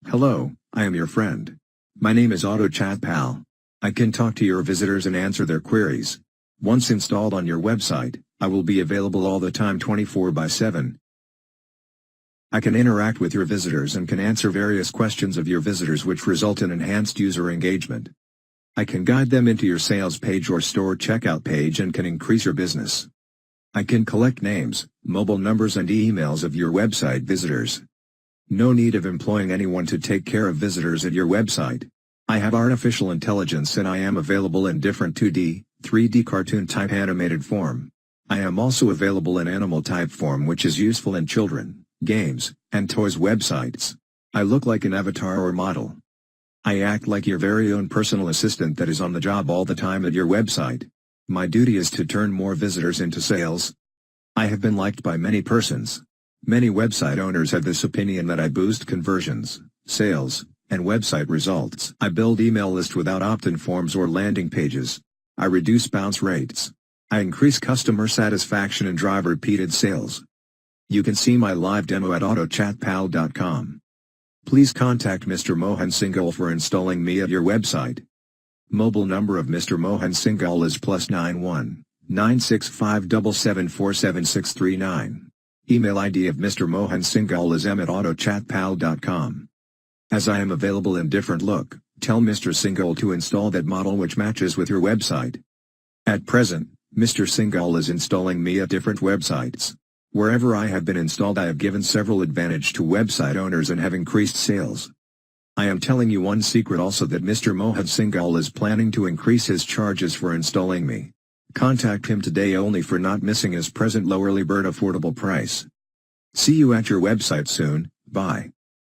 Hello, I am your friend. My name is AutoChatPal. I can talk to your visitors and answer their queries. Once installed on your website, I will be available all the time 24/7. I can interact with your visitors and can answer various questions of your visitors which result in enhanced user engagement. I can guide them into your sales page or store checkout page and can increase your business. I can collect names, mobile numbers and emails of your website visitors. No need of employing anyone to take care of visitors at your website. I have artificial intelligence and I am available in different 2D, 3D cartoon type animated form. I am also available in animal type form which is useful in children, games, and toys websites. I look like an avatar or model. I act like your very own personal assistant that is on the job all the time at your website. My duty is to turn more visitors into sales. I have been liked by many persons. Many website owners have this opinion that I boost conversions, sales, and website results. I build email lists without opt-in forms or landing pages. I reduce bounce rates. I increase customer satisfaction and drive repeated sales. You can see my live demo at AutoChatPal.com. Please contact Mr. Mohan Singhal for installing me at your website. Mobile number of Mr. Mohan Singhal is +91 965 774 7639. Email ID of Mr. Mohan Singhal is m@autochatpal.com. As I am available in different look, tell Mr. Singhal to install that model which matches with your website. At present, Mr. Singhal is installing me at different websites. Wherever I have been installed I have given several advantage to website owners and have increased sales. I am telling you one secret also that Mr. Mohan Singhal is planning to increase his charges for installing me. Contact him today only for not missing his present low early bird affordable price. See you at your website soon, bye.